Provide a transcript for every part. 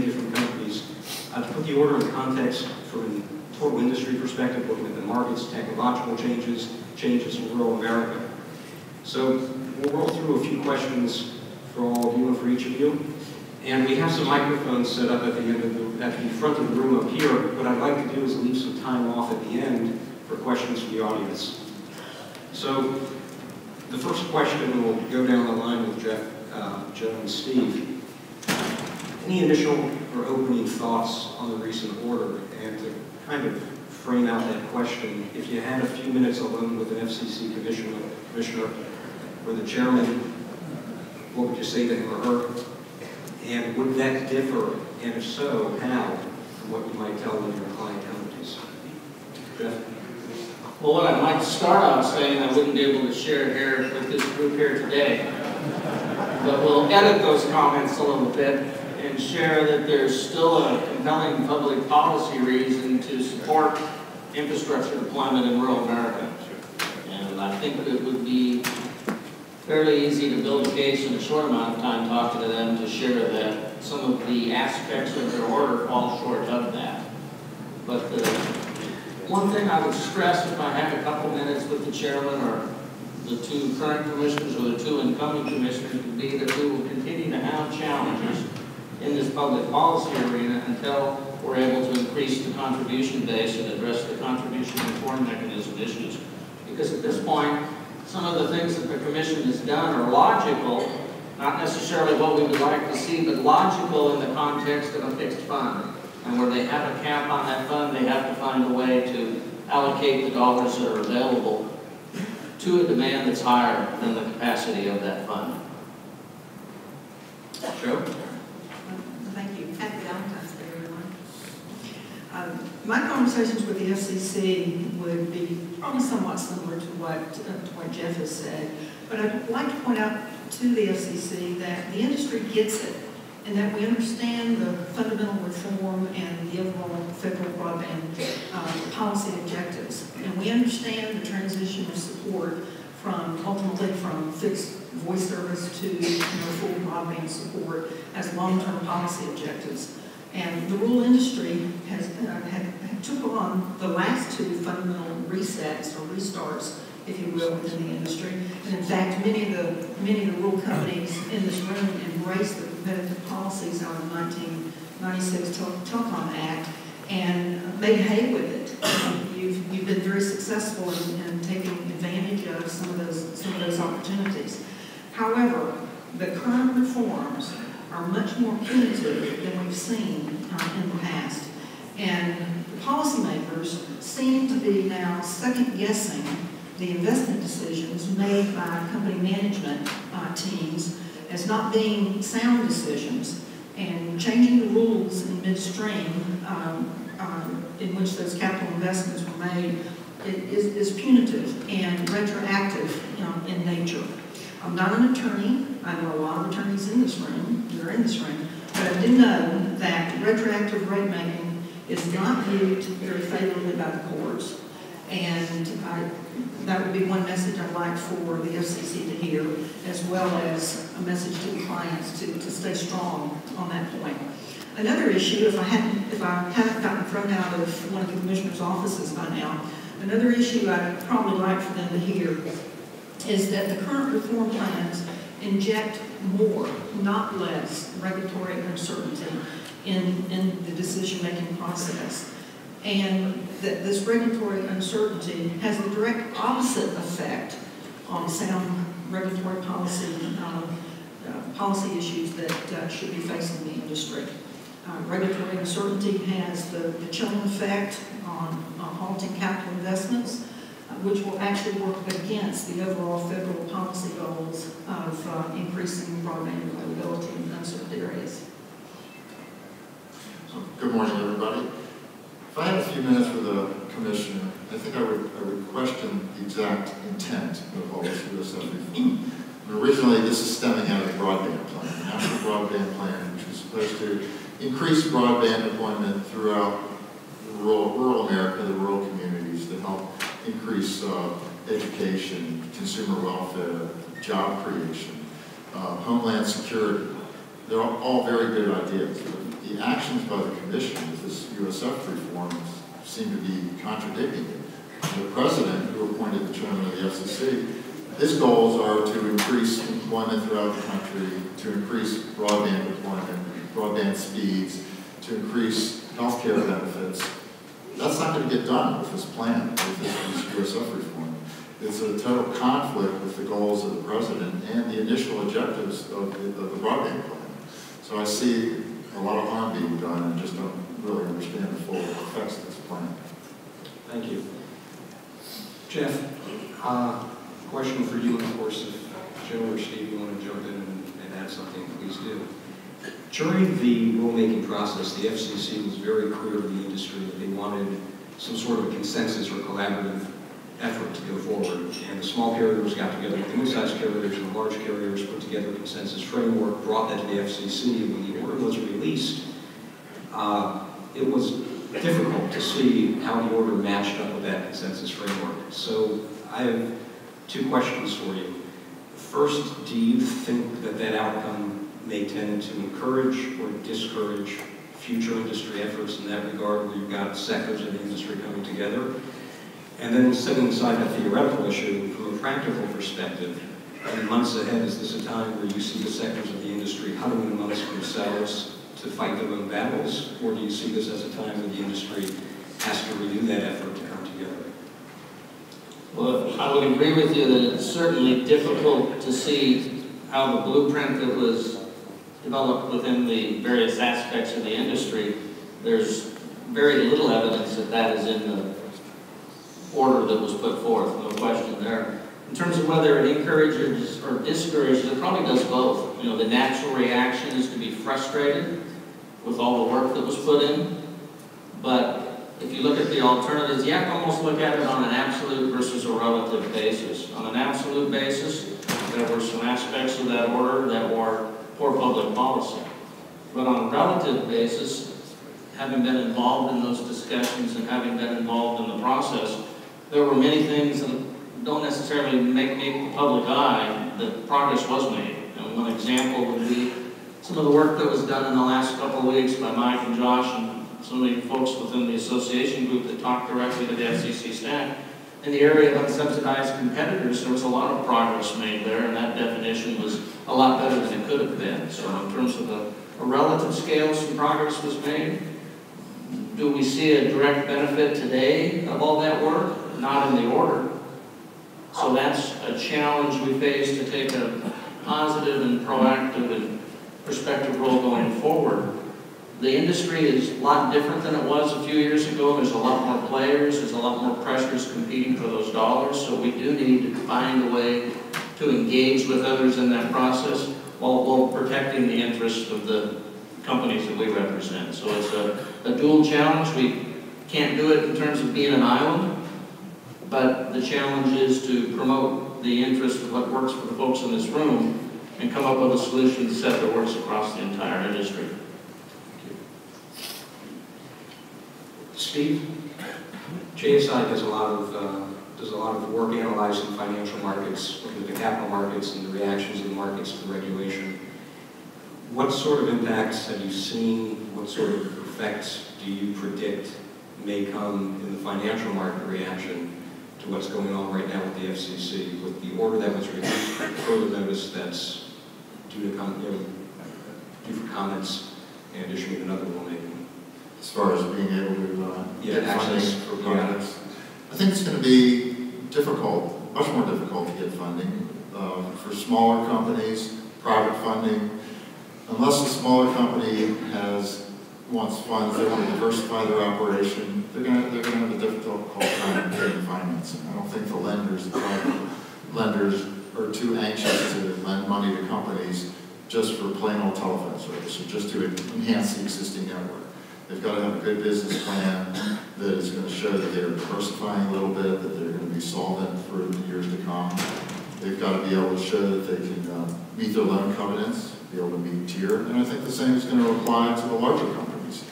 different companies. To put the order in context from a total industry perspective, looking at the markets, technological changes in rural America. So we'll roll through a few questions for all of you and for each of you. And we have some microphones set up at the front of the room up here. What I'd like to do is leave some time off at the end for questions from the audience. So the first question will go down the line with Jeff, Joe, and Steve. Any initial or opening thoughts on the recent order? And to kind of frame out that question, if you had a few minutes alone with an FCC commissioner or the chairman, what would you say to him or her? And would that differ, and if so, how, from what you might tell one of your client companies? Jeff? Well, what I'd like to start off saying, I wouldn't be able to share here with this group here today, but we'll edit those comments a little bit and share that there's still a compelling public policy reason to support infrastructure deployment in rural America. And I think that it would be fairly easy to build a case in a short amount of time talking to them to share that some of the aspects of their order fall short of that. But the one thing I would stress, if I had a couple minutes with the chairman or the two current commissioners or the two incoming commissioners, would be that we will continue to have challenges in this public policy arena until we're able to increase the contribution base and address the contribution reform mechanism issues. Because at this point, some of the things that the Commission has done are logical, not necessarily what we would like to see, but logical in the context of a fixed fund. And where they have a cap on that fund, they have to find a way to allocate the dollars that are available to a demand that's higher than the capacity of that fund. Joe? Thank you. Happy Valentine's Day, everyone. My conversations with the FCC would be probably somewhat similar to what Jeff has said, but I'd like to point out to the FCC that the industry gets it, and that we understand the fundamental reform and the overall federal broadband policy objectives. And we understand the transition of support ultimately from fixed voice service to full broadband support as long-term policy objectives. And the rural industry has took on the last two fundamental resets or restarts, if you will, within the industry. And in fact, many of the rural companies in this room embraced the competitive policies out of the 1996 Telecom Act and made hay with it. You've been very successful in taking advantage of some of those opportunities. However, the current reforms are much more punitive than we've seen in the past. And the policymakers seem to be now second-guessing the investment decisions made by company management teams as not being sound decisions, and changing the rules in midstream in which those capital investments were made is punitive and retroactive in nature. I'm not an attorney. I know a lot of attorneys in this room, that are in this room, but I do know that retroactive rate making is not viewed very favorably by the courts, and that would be one message I'd like for the FCC to hear, as well as a message to the clients to stay strong on that point. Another issue, if I haven't gotten thrown out of one of the commissioner's offices by now, another issue I'd probably like for them to hear is that the current reform plans inject more, not less, regulatory uncertainty in the decision-making process. And that this regulatory uncertainty has a direct opposite effect on sound regulatory policy issues that should be facing the industry. Regulatory uncertainty has the chilling effect on halting capital investments, which will actually work against the overall federal policy goals of increasing broadband availability in unserved areas. Good morning, everybody. If I had a few minutes with the commissioner, I think I would question the exact intent of all this USF reform. Originally, this is stemming out of the broadband plan, the National Broadband Plan, which was supposed to increase broadband deployment throughout rural America, the rural communities, to help increase education, consumer welfare, job creation, homeland security. They're all very good ideas. the actions by the commission with this USF reform seem to be contradicting it. The president, who appointed the chairman of the FCC, his goals are to increase employment throughout the country, to increase broadband deployment, broadband speeds, to increase health care benefits. That's not going to get done with this plan, with this USF reform. It's a total conflict with the goals of the president and the initial objectives of the broadband plan. So I see a lot of harm being done and just don't really understand the full effects of this plan. Thank you. Jeff, question for you, and of course, if Joe or Steve, you want to jump in and add something, please do. During the rulemaking process, the FCC was very clear to the industry that they wanted some sort of a consensus or collaborative effort to go forward. And the small carriers got together with the mid-sized carriers and the large carriers, put together a consensus framework, brought that to the FCC. And when the order was released, it was difficult to see how the order matched up with that consensus framework. So I have two questions for you. First, do you think that that outcome may tend to encourage or discourage future industry efforts in that regard, where you've got sectors of the industry coming together? And then setting aside that theoretical issue, from a practical perspective, in months ahead, is this a time where you see the sectors of the industry huddling amongst themselves to fight their own battles, or do you see this as a time when the industry has to renew that effort to come together? Well, I would agree with you that it's certainly difficult to see how the blueprint that was developed within the various aspects of the industry. There's very little evidence that that is in the order that was put forth, no question there. In terms of whether it encourages or discourages, it probably does both. You know, the natural reaction is to be frustrated with all the work that was put in, but if you look at the alternatives, you have to almost look at it on an absolute versus a relative basis. On an absolute basis, there were some aspects of that order that were poor public policy. But on a relative basis, having been involved in those discussions and having been involved in the process, there were many things that don't necessarily make the public eye that progress was made. And one example would be some of the work that was done in the last couple of weeks by Mike and Josh and some of the folks within the association group that talked directly to the FCC staff. In the area of unsubsidized competitors, there was a lot of progress made there, and that definition was a lot better than it could have been. So in terms of a relative scale, some progress was made. Do we see a direct benefit today of all that work? Not in the order. So that's a challenge we face, to take a positive and proactive and prospective role going forward. The industry is a lot different than it was a few years ago. There's a lot more players. There's a lot more pressures competing for those dollars. So we do need to find a way to engage with others in that process while protecting the interests of the companies that we represent. So it's a dual challenge. We can't do it in terms of being an island, but the challenge is to promote the interest of what works for the folks in this room and come up with a solution set that works across the entire industry. Steve, JSI does a lot of work analyzing financial markets, looking at the capital markets and the reactions of the markets to regulation. What sort of impacts have you seen? What sort of effects do you predict may come in the financial market reaction to what's going on right now with the FCC, with the order that was released, further notice that's due for comments, and issuing another rulemaking? As far as being able to get funding for projects, I think it's going to be difficult, much more difficult to get funding for smaller companies, private funding. Unless a smaller company wants funds, they want to diversify their operation, they're going to have a difficult time getting financing. I don't think the private lenders are too anxious to lend money to companies just for plain old telephone service or just to enhance the existing network. They've got to have a good business plan that is going to show that they're diversifying a little bit, that they're going to be solvent for the years to come. They've got to be able to show that they can meet their loan covenants, be able to meet tier, and I think the same is going to apply to the larger companies.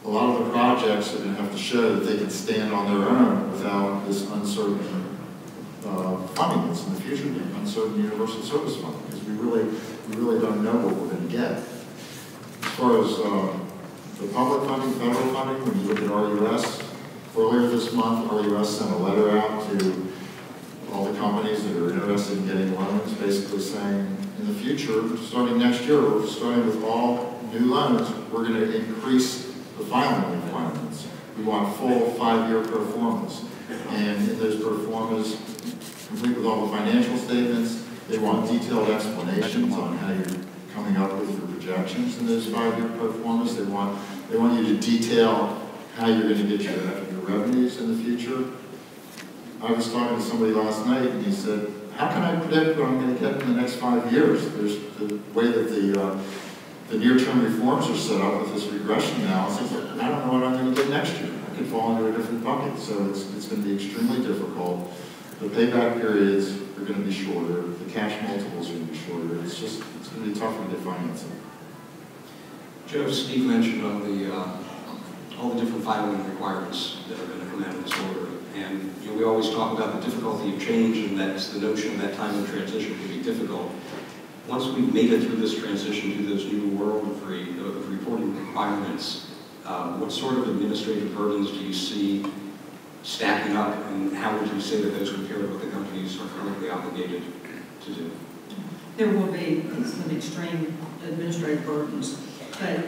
A lot of the projects are going to have to show that they can stand on their own without this uncertain funding that's in the future, the uncertain universal service funding, because we really don't know what we're going to get. far as the public funding, federal funding, when you look at RUS, earlier this month, RUS sent a letter out to all the companies that are interested in getting loans, basically saying, in the future, starting next year, we're starting with all new loans, we're going to increase the filing requirements. We want full 5-year pro formas. And in those pro formas, complete with all the financial statements, they want detailed explanations on how you're coming up with your projections in those 5-year pro formas. They want you to detail how you're going to get your revenues in the future. I was talking to somebody last night, and he said, how can I predict what I'm going to get in the next 5 years? There's the way that the near-term reforms are set up with this regression analysis. I don't know what I'm going to get next year. I could fall into a different bucket, so it's going to be extremely difficult. The payback periods are going to be shorter. The cash multiples are going to be shorter. It's going to be tougher to get financing. Joe, Steve mentioned on all the different filing requirements that are going to come out of this order. And we always talk about the difficulty of change, and that's the notion that time of transition can be difficult. Once we've made it through this transition to this new world of reporting requirements, what sort of administrative burdens do you see stacking up, and how would you say that those compare to what the companies are currently obligated to do? There will be some extreme administrative burdens, but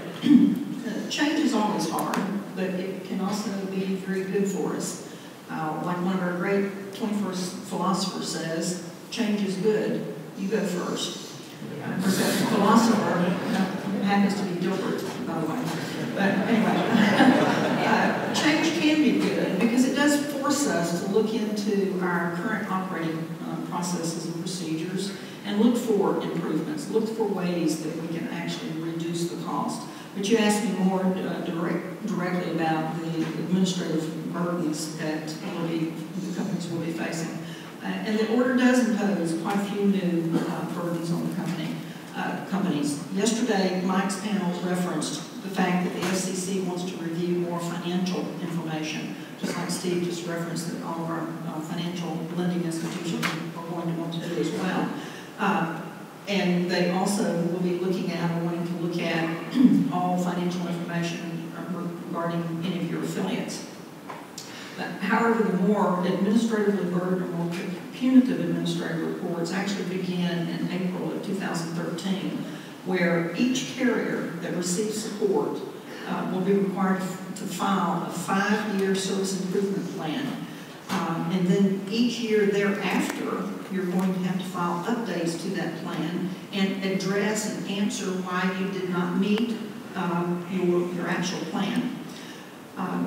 change is always hard, but it can also be very good for us. Like one of our great 21st philosophers says, change is good, you go first. Of course, that philosopher happens to be Gilbert, by the way. But anyway, change can be good because it does force us to look into our current operating processes and procedures and look for improvements, look for ways that we can actually reduce the cost. But you asked me more directly about the administrative burdens that the companies will be facing. And the order does impose quite a few new burdens on the companies. Yesterday, Mike's panel referenced the fact that the FCC wants to review more financial information, just like Steve just referenced that all of our financial lending institutions are going to want to do as well. And they also will be looking at or wanting to look at all financial information regarding any of your affiliates. But, however, the more administratively burdened or more punitive administrative reports actually begin in April of 2013, where each carrier that receives support will be required to file a 5-year service improvement plan. And then each year thereafter, you're going to have to file updates to that plan and address and answer why you did not meet your actual plan.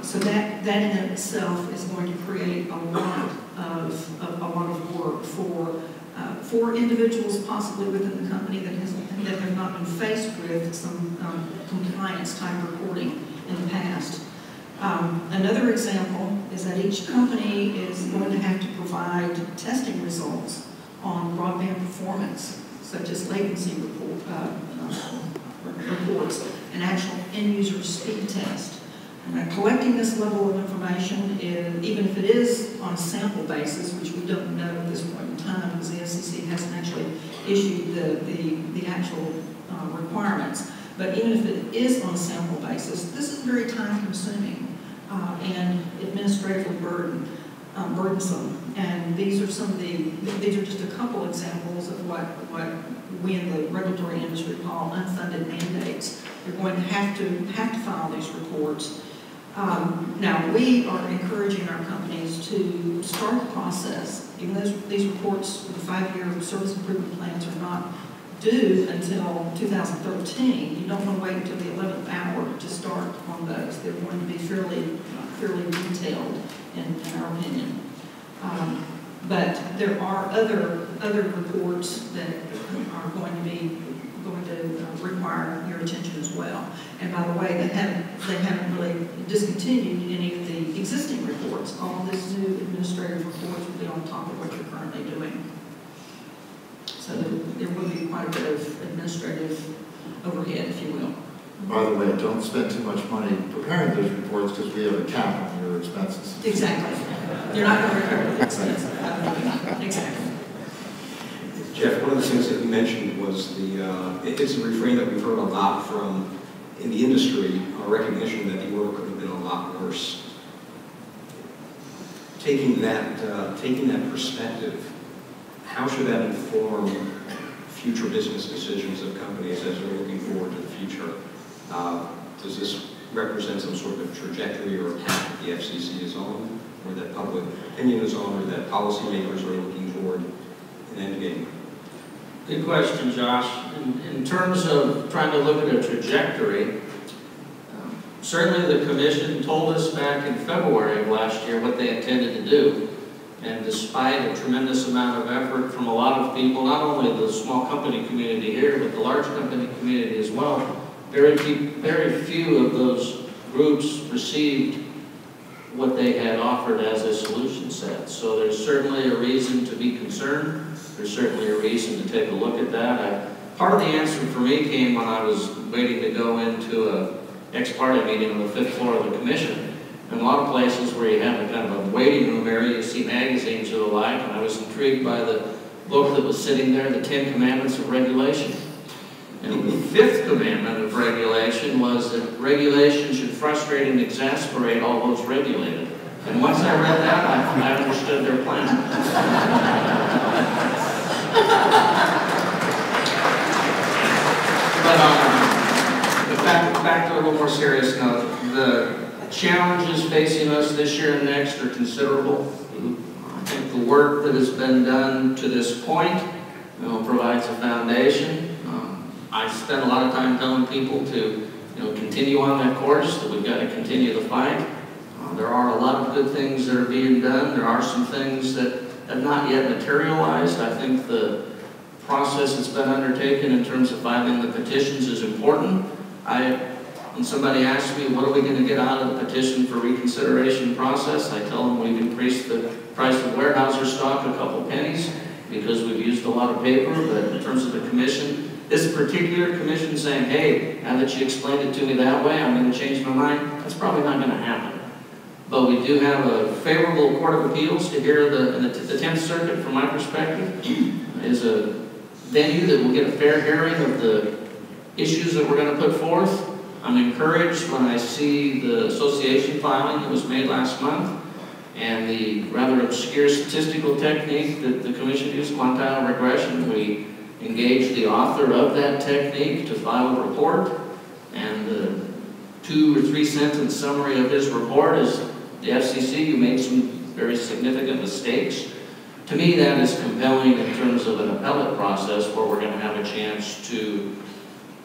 So that in itself is going to create a lot of work for individuals possibly within the company that have not been faced with some compliance type reporting in the past. Another example is that each company is going to have to provide testing results on broadband performance, such as latency reports and actual end-user speed test. And collecting this level of information, even if it is on a sample basis, which we don't know at this point in time because the FCC hasn't actually issued the actual requirements, but even if it is on a sample basis, this is very time-consuming and administratively burdensome. And these are just a couple examples of what we in the regulatory industry call unfunded mandates. You're going to have to file these reports. Now, we are encouraging our companies to start the process, even though these reports, the 5-year service improvement plans are not due until 2013. You don't want to wait until the 11th hour to start on those. They're going to be fairly detailed, in our opinion. But there are other reports that are going to require your attention as well. And by the way, they haven't really discontinued any of the existing reports. All of these new administrative reports will be on top of what you're currently doing. So there will be quite a bit of administrative overhead, if you will. By the way, don't spend too much money preparing those reports because we have a cap on your expenses. Exactly. You're not going to recover the expenses. Exactly. Jeff, one of the things that you mentioned was it's a refrain that we've heard a lot from in the industry a recognition that the order could have been a lot worse. Taking that perspective, how should that inform future business decisions of companies as they're looking forward to the future? Does this represent some sort of trajectory or path that the FCC is on, or that public opinion is on, or that policymakers are looking toward an end game? Good question, Josh. In terms of trying to look at a trajectory, certainly the Commission told us back in February of last year what they intended to do. And despite a tremendous amount of effort from a lot of people, not only the small company community here, but the large company community as well, very few of those groups received what they had offered as a solution set. So there's certainly a reason to be concerned. There's certainly a reason to take a look at that. Part of the answer for me came when I was waiting to go into a ex parte meeting on the 5th floor of the Commission. In a lot of places where you have a kind of a waiting room area, you see magazines or the like, and I was intrigued by the book that was sitting there, The 10 Commandments of Regulation. And the 5th commandment of regulation was that regulation should frustrate and exasperate all those regulated. And once I read that, I understood their plan. But back to a little more serious note, the challenges facing us this year and next are considerable. I think the work that has been done to this point provides a foundation. I spent a lot of time telling people to continue on that course, that we've got to continue the fight. There are a lot of good things that are being done. There are some things that have not yet materialized. I think the process that's been undertaken in terms of filing the petitions is important. When somebody asks me, what are we going to get out of the petition for reconsideration process, I tell them we've increased the price of Weyerhaeuser stock a couple pennies because we've used a lot of paper. But in terms of the Commission, this particular Commission saying, hey, now that you explained it to me that way, I'm going to change my mind, that's probably not going to happen. But we do have a favorable Court of Appeals to hear the 10th Circuit, from my perspective, is a venue that will get a fair hearing of the issues that we're going to put forth. I'm encouraged when I see the association filing that was made last month and the rather obscure statistical technique that the Commission used, quantile regression. We engaged the author of that technique to file a report, and the 2 or 3 sentence summary of his report is, the FCC, you made some very significant mistakes. To me, that is compelling in terms of an appellate process where we're going to have a chance to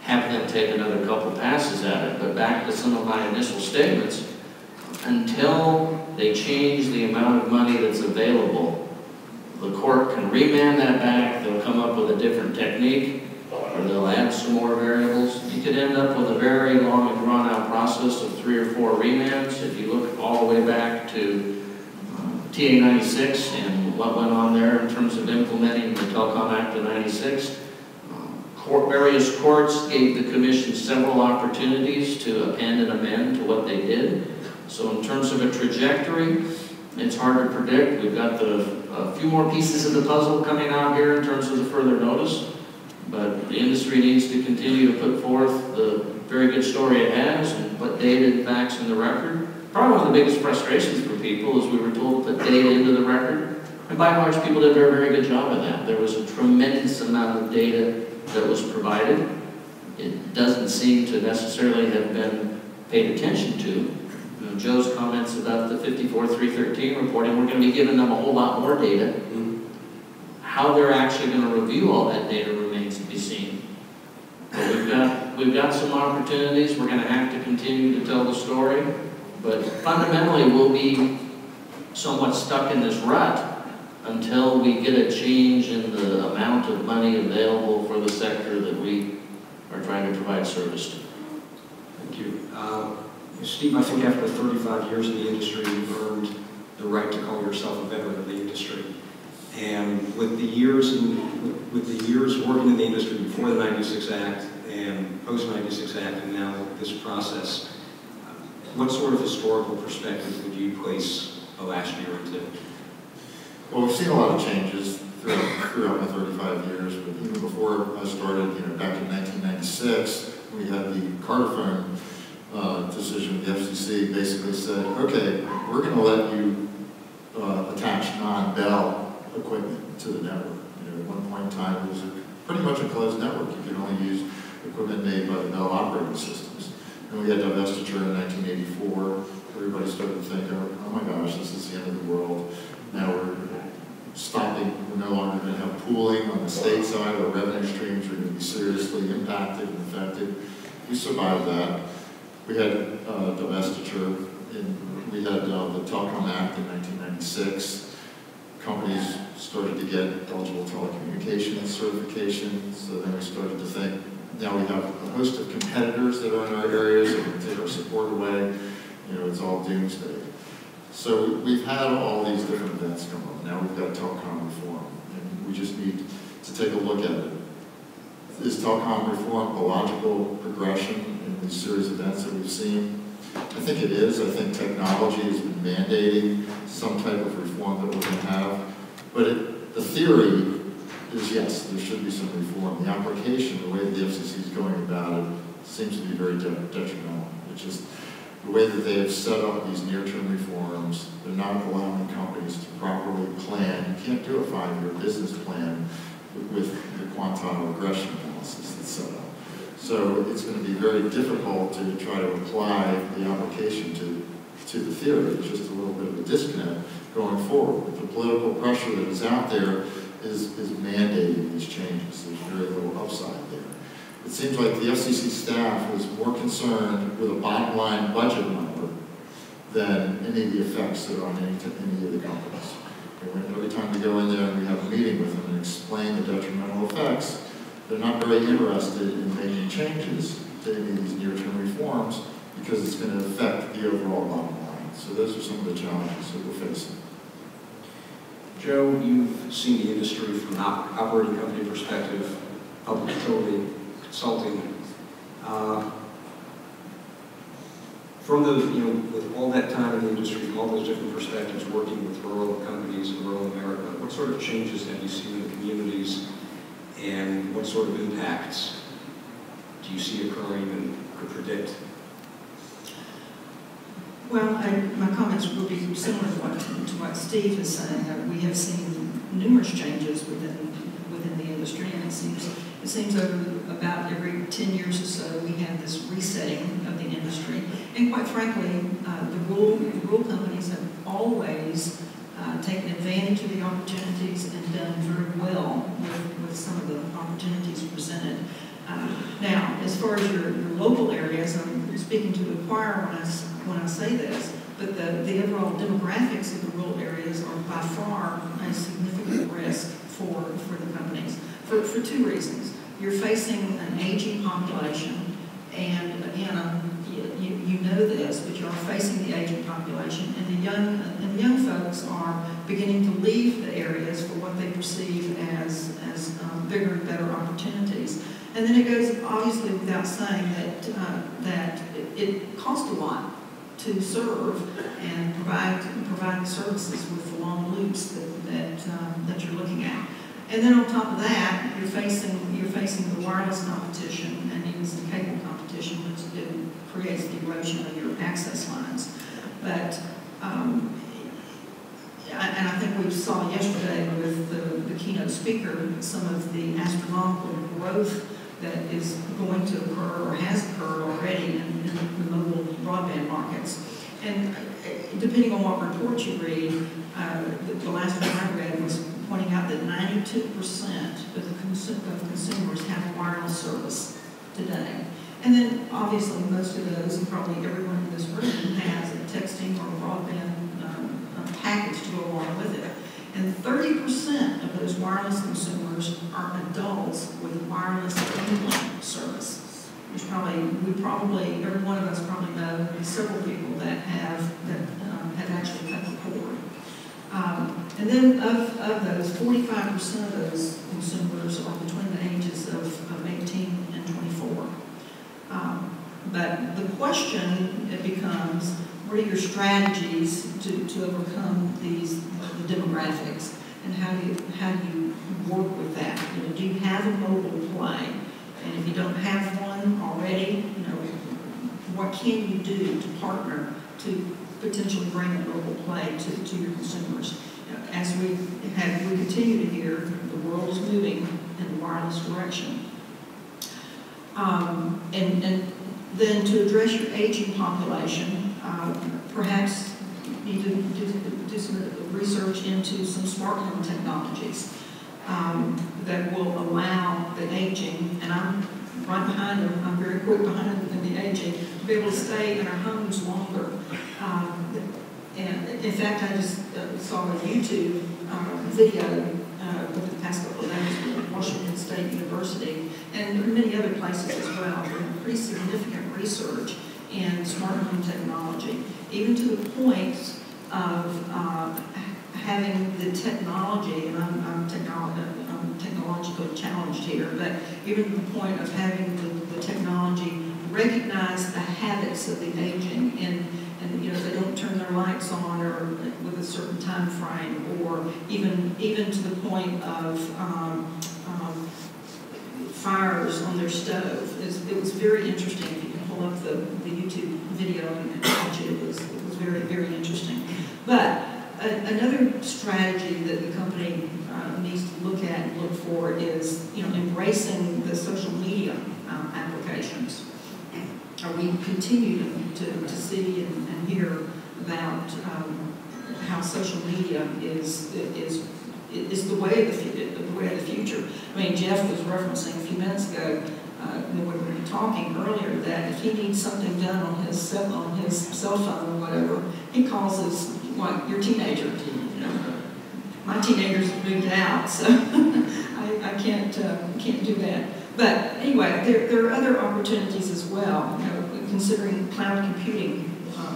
have them take another couple passes at it. But back to some of my initial statements, until they change the amount of money that's available, the court can remand that back, they'll come up with a different technique, or they'll add some more variables. You could end up with a very long and drawn-out process of 3 or 4 remands. If you look all the way back to TA 96 and what went on there in terms of implementing the Telecom Act of 96, various courts gave the Commission several opportunities to append and amend to what they did. So in terms of a trajectory, it's hard to predict. We've got a few more pieces of the puzzle coming out here in terms of the further notice. But the industry needs to continue to put forth the very good story it has and put data and facts in the record. Probably one of the biggest frustrations for people is we were told to put data into the record. And by and large, people did a very, very good job of that. There was a tremendous amount of data that was provided. It doesn't seem to necessarily have been paid attention to. Joe's comments about the 54.313 reporting, we're going to be giving them a whole lot more data. How they're actually going to review all that data remains to be seen. But we've got some opportunities. We're going to have to continue to tell the story. But fundamentally, we'll be somewhat stuck in this rut until we get a change in the amount of money available for the sector that we are trying to provide service to. Thank you. Steve, I think after 35 years in the industry, you've earned the right to call yourself a veteran of the industry. And with the years working in the industry before the 96 Act and post-96 Act and now this process, what sort of historical perspective would you place the last year into? Well, we've seen a lot of changes throughout my 35 years, but even before I started, back in 1996, we had the Carter phone decision, the FCC basically said, okay, we're going to let you attach non-Bell equipment to the network. You know, at one point in time, it was pretty much a closed network. You could only use equipment made by the Bell operating systems. And we had divestiture in 1984. Everybody started to think, oh my gosh, this is the end of the world. Now we're stopping. We're no longer going to have pooling on the state side. Our revenue streams are going to be seriously impacted and affected. We survived that. We had divestiture. We had the Telecom Act in 1996. Companies started to get eligible telecommunications certification. So then we started to think, now we have a host of competitors that are in our areas that can take our support away. You know, it's all doomsday. So we've had all these different events come up. Now we've got telecom reform, and we just need to take a look at it. Is telecom reform a logical progression in these series of events that we've seen? I think it is. I think technology has been mandating some type of reform that we're going to have. But the theory is, yes, there should be some reform. The application, the way the FCC is going about it, seems to be very detrimental. It's just the way that they have set up these near-term reforms, they're not allowing companies to properly plan. You can't do a 5-year business plan with the quantile regression analysis that's set up. So it's going to be very difficult to try to apply the application to the theory. It's just a little bit of a disconnect going forward. But the political pressure that is out there is mandating these changes. There's very little upside there. It seems like the FCC staff was more concerned with a bottom line budget number than any of the effects that are on any of the companies. Every time we go in there and we have a meeting with them and explain the detrimental effects, they're not very interested in making changes to any of these near-term reforms because it's going to affect the overall bottom line. So those are some of the challenges that we're facing. Joe, you've seen the industry from an operating company perspective, public utility, consulting. From the, with all that time in the industry, from all those different perspectives, working with rural companies in rural America, what sort of changes have you seen in the communities, and what sort of impacts do you see occurring and could predict? Well, my comments will be similar to what Steve is saying. We have seen numerous changes within the industry, and it seems over about every 10 years or so we have this resetting of the industry. And quite frankly, the rural companies have always taken advantage of the opportunities and done very well with some of the opportunities presented. Now, as far as your local areas, I'm speaking to the choir when I say this, but the overall demographics of the rural areas are by far a significant risk for the companies for two reasons. You're facing an aging population, and again, you know this, but you are facing the aging population, and the young folks are beginning to leave the areas for what they perceive as bigger and better opportunities. And then it goes obviously without saying that it costs a lot to serve and provide services with the long loops that you're looking at. And then on top of that, you're facing the wireless competition and even some cable competition, which creates the erosion of your access lines. But and I think we saw yesterday with the keynote speaker some of the astronomical growth that is going to occur or has occurred already in the mobile broadband markets. And depending on what reports you read, the last one I read was pointing out that 92% of consumers have a wireless service today. And then obviously most of those, and probably everyone in this room, has a texting or a broadband package to go along with it. And 30% of those wireless consumers are adults with wireless only service. Every one of us probably know several people that have actually cut the cord. And then of those, 45% of those consumers are between the ages of 18 and 24. But the question becomes, what are your strategies to overcome the demographics, and how do you work with that? Do you have a mobile play? And if you don't have one, done already? You know, what can you do to partner to potentially bring a local play to your consumers? As we continue to hear, the world is moving in the wireless direction. And then to address your aging population, perhaps you need to do some research into some smart home technologies that will allow the aging, and I'm right behind them, I'm very quick behind them in the aging, to be able to stay in our homes longer. And in fact, I just saw a YouTube video over the past couple of days with Washington State University, and there are many other places as well. There's pretty significant research in smart home technology, even to the point of having the technology, and I'm technologically challenged here, but even to the point of having the technology recognize the habits of the aging, and you know, they don't turn their lights on or with a certain time frame, or even to the point of fires on their stove. It was very interesting. If you can pull up the YouTube video and watch it, it was very, very interesting. But another strategy that the company needs to look at and look for is, you know, embracing the social media applications. We continue to see and hear about how social media is the way of the future. I mean, Jeff was referencing a few minutes ago when we were talking earlier that if he needs something done on his cell phone or whatever, he calls his your teenager. You know, my teenagers have moved out, so I can't do that. But anyway, there are other opportunities as well, you know, considering cloud computing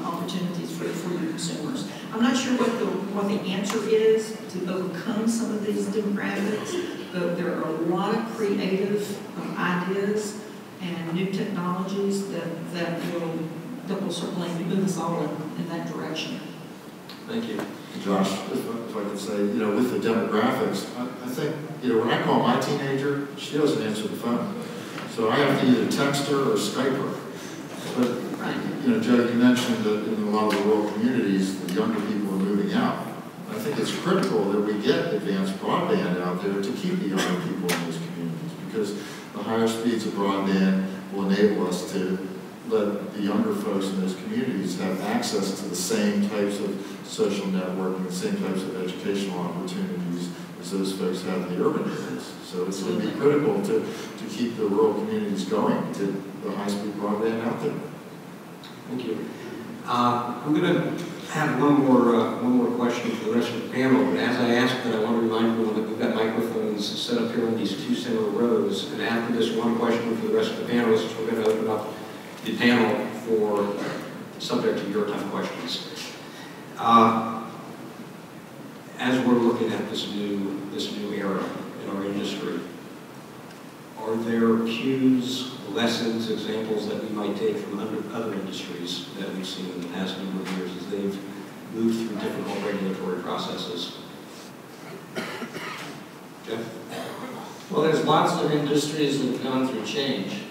opportunities for your consumers. I'm not sure what the answer is to overcome some of these demographics, but there are a lot of creative ideas and new technologies that will certainly move us all in that direction. Thank you. Josh, if I could say, you know, with the demographics, I think, you know, when I call my teenager, she doesn't answer the phone. So I have to either text her or Skype her. But, you know, Joe, you mentioned that in a lot of the rural communities, the younger people are moving out. I think it's critical that we get advanced broadband out there to keep the younger people in those communities, because the higher speeds of broadband will enable us to let the younger folks in those communities have access to the same types of social networking, the same types of educational opportunities as those folks have in the urban areas. So it's going to be critical to keep the rural communities going, to get the high-speed broadband out there. Thank you. I'm going to have one more question for the rest of the panel, but as I ask that, I want to remind everyone that we've got microphones set up here on these two center rows, and after this one question for the rest of the panelists, we're going to open up the panel for subject to your tough questions. As we're looking at this new era in our industry, are there cues, lessons, examples that we might take from other industries that we've seen in the past number of years as they've moved through difficult regulatory processes? Jeff? Well, there's lots of industries that have gone through change,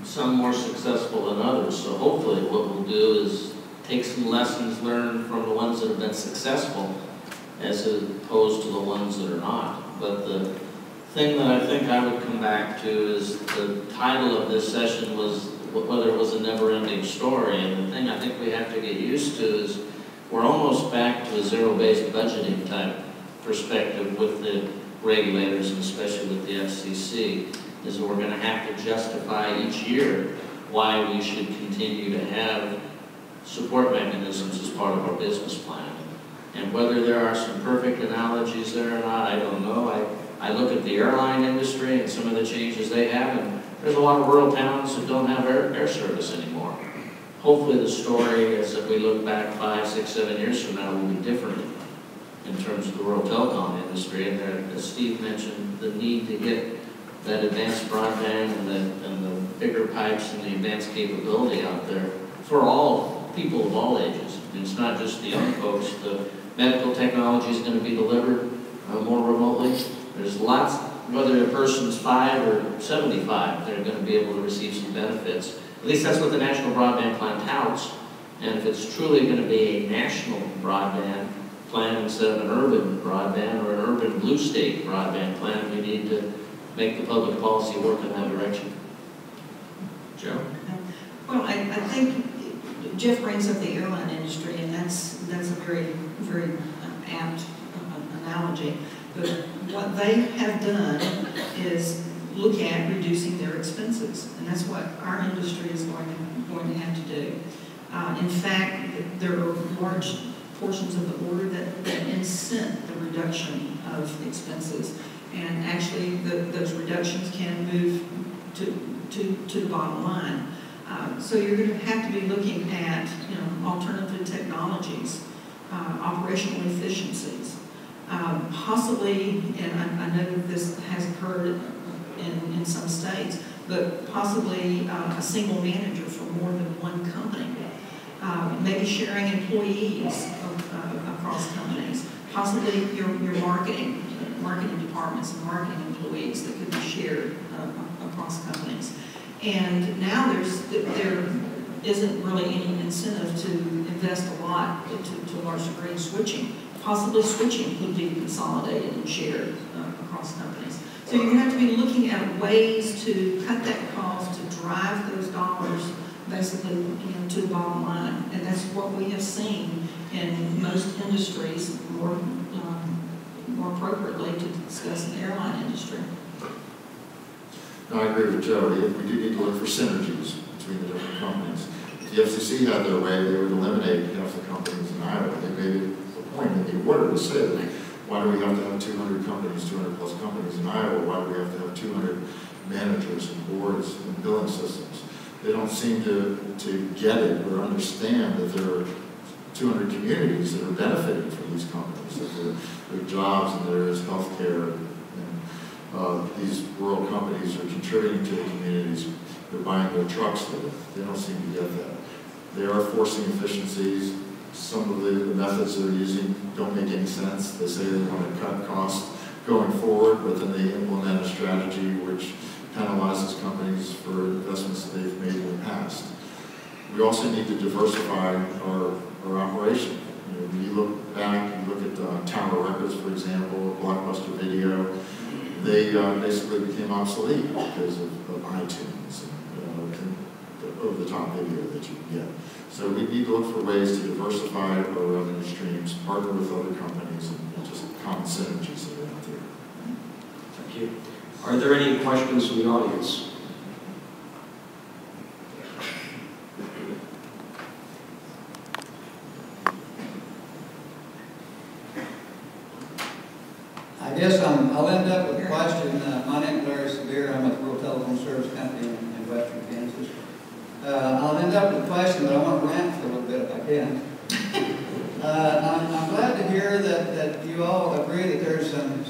some more successful than others. So hopefully what we'll do is take some lessons learned from the ones that have been successful as opposed to the ones that are not. But the thing that I think I would come back to is the title of this session was whether it was a never-ending story. And the thing I think we have to get used to is we're almost back to a zero-based budgeting type perspective with the regulators, and especially with the FCC, is that we're going to have to justify each year why we should continue to have support mechanisms as part of our business plan. And whether there are some perfect analogies there or not, I don't know. I look at the airline industry and some of the changes they have, and there's a lot of rural towns that don't have air service anymore. Hopefully the story, as if we look back 5, 6, 7 years from now, will be different in terms of the rural telecom industry. And there, as Steve mentioned, the need to get that advanced broadband and the bigger pipes and the advanced capability out there for all people of all ages. It's not just the young folks. The medical technology is going to be delivered more remotely. There's lots whether a person's 5 or 75, they're going to be able to receive some benefits. At least that's what the National Broadband Plan touts. And if it's truly going to be a national broadband plan instead of an urban broadband or an urban blue state broadband plan, we need to make the public policy work in that direction. Joe? Well, I think Jeff brings up the airline industry, and that's a very apt analogy. But what they have done is look at reducing their expenses, and that's what our industry is going to have to do. In fact, there are large portions of the order that incent the reduction of expenses, and actually those reductions can move to the bottom line. So you're going to have to be looking at alternative technologies, operational efficiencies, possibly, and I know this has occurred in some states, but possibly a single manager for more than one company. Maybe sharing employees across companies, possibly your marketing departments and marketing employees that could be shared across companies. And now there isn't really any incentive to invest a lot to a large degree in switching. Possibly switching could be consolidated and shared across companies. So you're going to have to be looking at ways to cut that cost, to drive those dollars basically to the bottom line. And that's what we have seen in most industries, more appropriately to discuss in the airline industry. No, I agree with Joe. We do need to look for synergies between the different companies. If the FCC had their way, they would eliminate half the companies in Iowa. They made it a point in the order to say that, why do we have to have 200 companies, 200 plus companies in Iowa? Why do we have to have 200 managers and boards and billing systems? They don't seem to get it or understand that there are 200 communities that are benefiting from these companies, that there are jobs and there is health care. These rural companies are contributing to the communities. They're buying their trucks there. They don't seem to get that. They are forcing efficiencies. Some of the methods they're using don't make any sense. They say they want to cut costs going forward, but then they implement a strategy which penalizes companies for investments that they've made in the past. We also need to diversify our operation. When you look back, you look at Tower Records, for example, Blockbuster Video, they basically became obsolete because of iTunes and the over-the-top video that you can get. So we need to look for ways to diversify our revenue streams, partner with other companies, and just common synergies that are out there. Thank you. Are there any questions from the audience? I guess I'll end up with a question. My name is Larry Severe. I'm with Rural Telephone Service Company in western Kansas. I'll end up with a question, but I want to rant for a little bit if I can. I'm glad to hear that you all agree that there's some